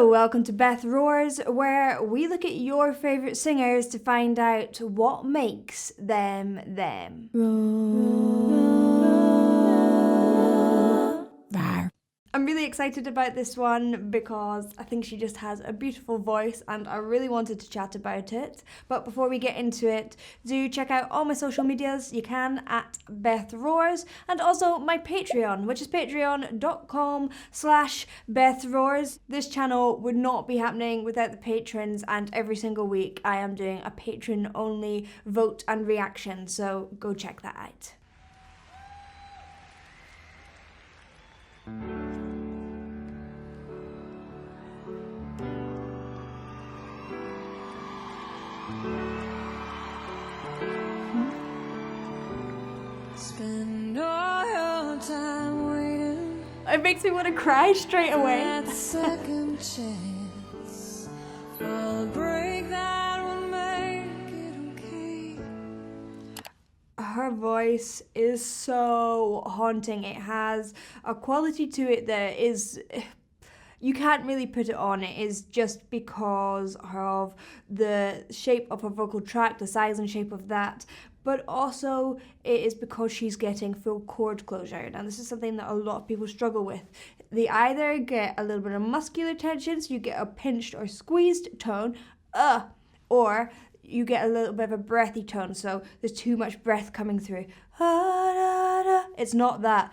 Hello, welcome to Beth Roars, where we look at your favourite singers to find out what makes them them. I'm really excited about this one because I think she just has a beautiful voice and I really wanted to chat about it. But before we get into it, do check out all my social medias. You can at Beth Roars, and also my Patreon, which is patreon.com/Beth Roars. This channel would not be happening without the patrons, and every single week I am doing a patron only vote and reaction, so go check that out. Spend all your time waiting. It makes me want to cry straight away. That second chance for a break that will make it okay. Her voice is so haunting. It has a quality to it that is... You can't really put it on. It is just because of the shape of her vocal tract, the size and shape of that. But also it is because she's getting full chord closure. Now this is something that a lot of people struggle with. They either get a little bit of muscular tension, so you get a pinched or squeezed tone, or you get a little bit of a breathy tone, so there's too much breath coming through. It's not that.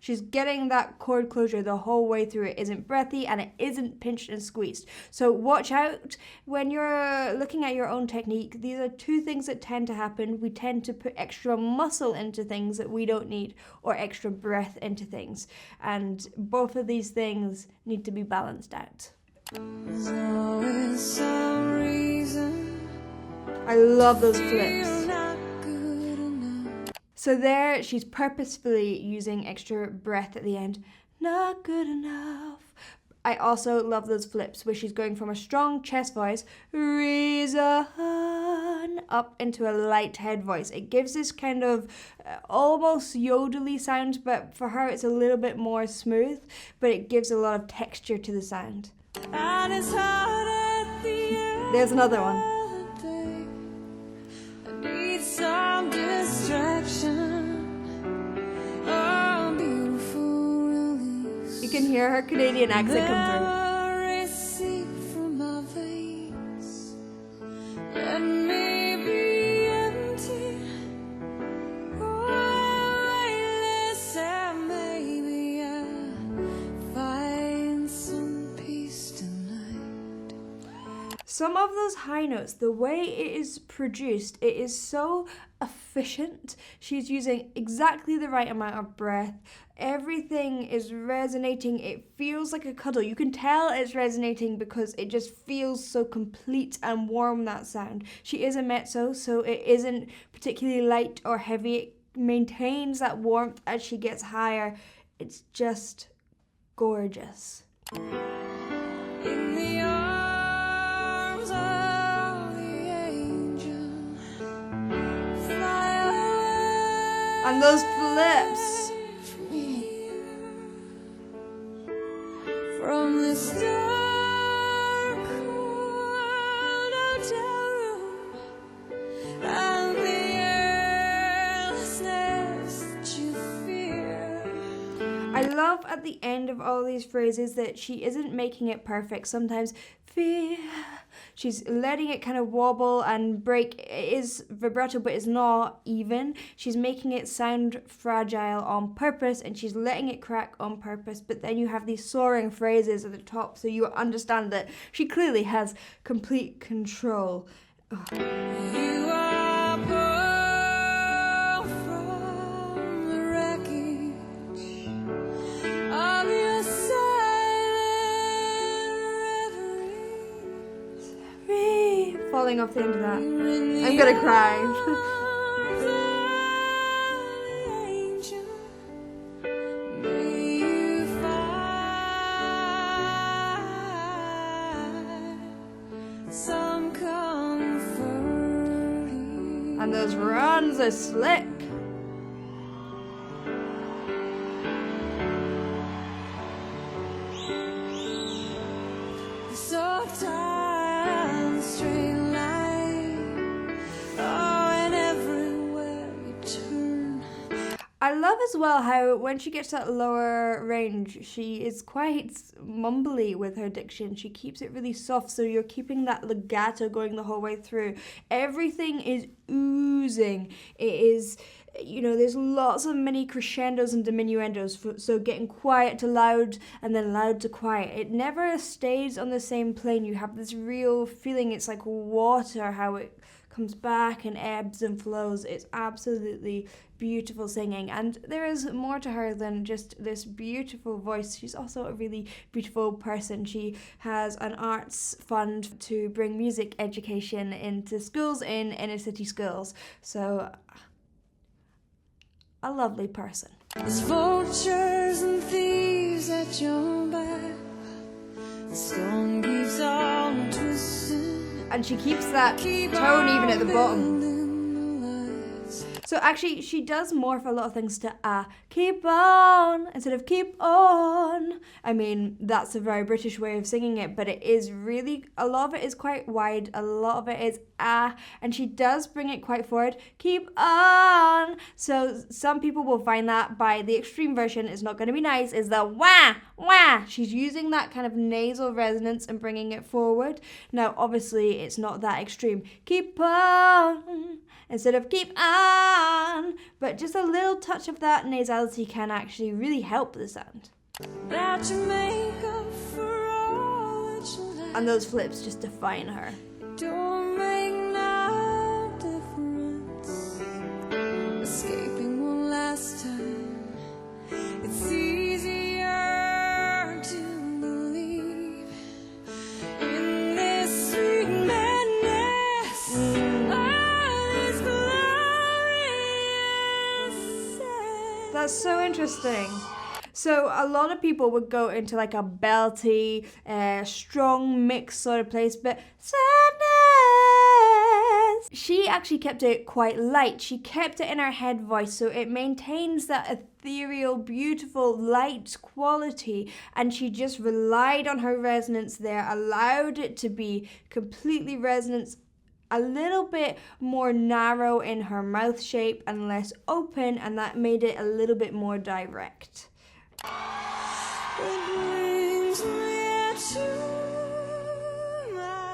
She's getting that chord closure the whole way through. It isn't breathy and it isn't pinched and squeezed. So watch out when you're looking at your own technique. These are two things that tend to happen. We tend to put extra muscle into things that we don't need, or extra breath into things. And both of these things need to be balanced out. There's always some reason I love those flips. you're not good enough. So there, she's purposefully using extra breath at the end. Not good enough. I also love those flips where she's going from a strong chest voice, reason, up into a light head voice. It gives this kind of almost yodely sound, but for her it's a little bit more smooth, but it gives a lot of texture to the sound. And it's hard at the end. There's another one. of the day. I need some distraction. Oh, beautiful release. You can hear her Canadian accent come through. Memories seep from my veins. Let me be empty. Waitlist, and maybe I'll find some peace tonight. Some of those high notes, the way it is produced, it is so efficient. She's using exactly the right amount of breath. Everything is resonating. It feels like a cuddle. You can tell it's resonating because it just feels so complete and warm, that sound. She is a mezzo, so it isn't particularly light or heavy. It maintains that warmth as she gets higher. It's just gorgeous. In the arms of the angel, fly away And those flips. from this dark hotel room and the airlessness that you fear. I love at the end of all these phrases that she isn't making it perfect. Sometimes fear, she's letting it kind of wobble and break. It is vibrato, but it's not even. She's making it sound fragile on purpose, and she's letting it crack on purpose. But then you have these soaring phrases at the top, so you understand that she clearly has complete control. You are born from the wreckage of your silent reverie. Falling off the end of that. In the I'm gonna cry. arms of the angel, may you find some comfort. And those runs are slick. walk down the straight line. Oh, and everywhere you turn. I love as well how when she gets that lower range, she is quite mumbly with her diction. She keeps it really soft, so you're keeping that legato going the whole way through. Everything is oozing. It is, there's lots of mini crescendos and diminuendos, so getting quiet to loud and then loud to quiet. It never stays on the same plane. You have this real feeling, it's like water, how it comes back and ebbs and flows. It's absolutely beautiful singing, and there is more to her than just this beautiful voice. She's also a really beautiful person. She has an arts fund to bring music education into schools in inner city schools, so a lovely person. There's vultures and thieves at your back. The storm keeps on twisting. And she keeps that tone even at the bottom. So actually, she does morph a lot of things to keep on instead of keep on. I mean, that's a very British way of singing it, but it is really, a lot of it is quite wide, a lot of it is and she does bring it quite forward, keep on. So some people will find that by the extreme version is not going to be nice, is the wah, wah. She's using that kind of nasal resonance and bringing it forward. Now, obviously, it's not that extreme. Keep on instead of keep on, but just a little touch of that nasality can actually really help the sound. That you make up for all that you lack. And those flips just define her. Don't make no difference. Escaping one last time. It's easier to believe in this sweet madness. This glorious sense. That's so interesting. So a lot of people would go into like a belty, strong mix sort of place, but sadness. She actually kept it quite light. She kept it in her head voice, so it maintains that ethereal, beautiful, light quality, and she just relied on her resonance there, allowed it to be completely resonance, a little bit more narrow in her mouth shape and less open, and that made it a little bit more direct. It brings me to my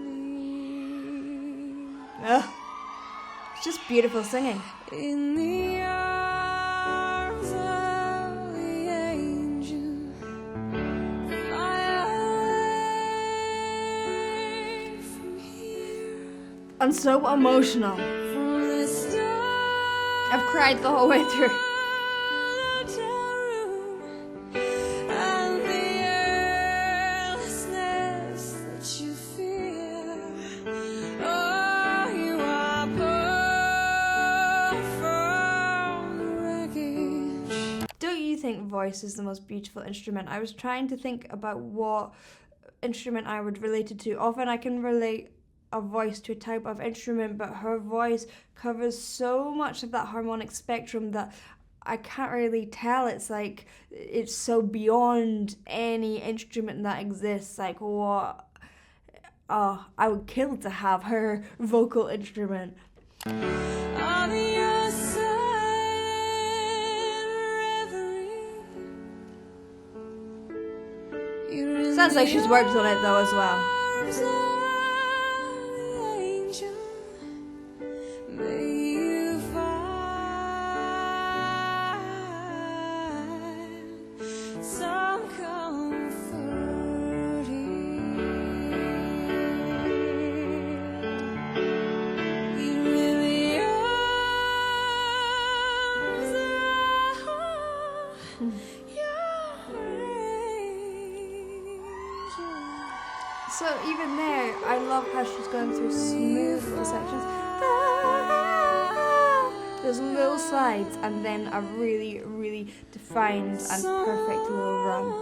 knees. It's just beautiful singing. In the arms of the angel, fly away from here. And so emotional. From the start. I've cried the whole way through. Don't you think voice is the most beautiful instrument? I was trying to think about what instrument I would relate it to. Often I can relate a voice to a type of instrument, but her voice covers so much of that harmonic spectrum that I can't really tell. It's like it's so beyond any instrument that exists. Like what? Oh, I would kill to have her vocal instrument. On the other side, reverie. Sounds like she's worked on it though as well. So even there, I love how she's going through smooth little sections. There's little slides and then a really, really defined and perfect little run.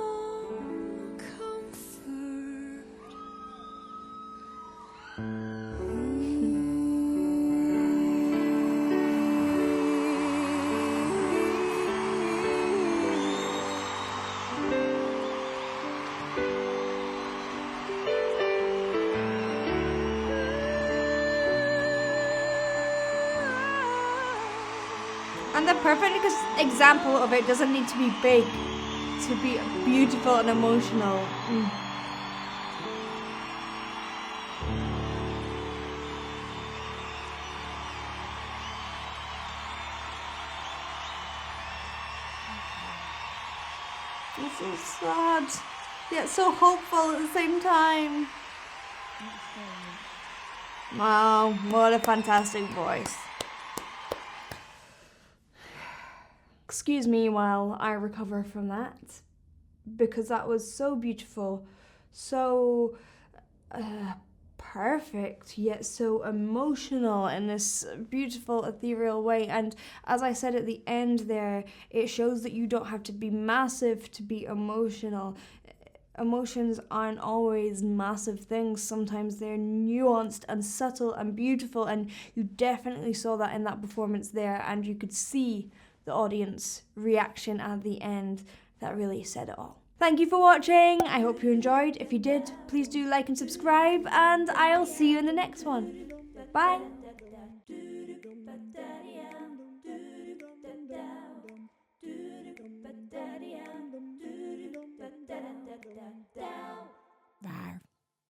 the perfect example of it doesn't need to be big to be beautiful and emotional. It's so sad, yet so hopeful at the same time. Wow, what a fantastic voice. Excuse me while I recover from that, because that was so beautiful, so perfect, yet so emotional in this beautiful ethereal way. And as I said at the end there, it shows that you don't have to be massive to be emotional. Emotions aren't always massive things. Sometimes they're nuanced and subtle and beautiful, and you definitely saw that in that performance there, and you could see the audience reaction at the end. That really said it all. Thank you for watching. I hope you enjoyed. If you did, please do like and subscribe, and I'll see you in the next one. Bye.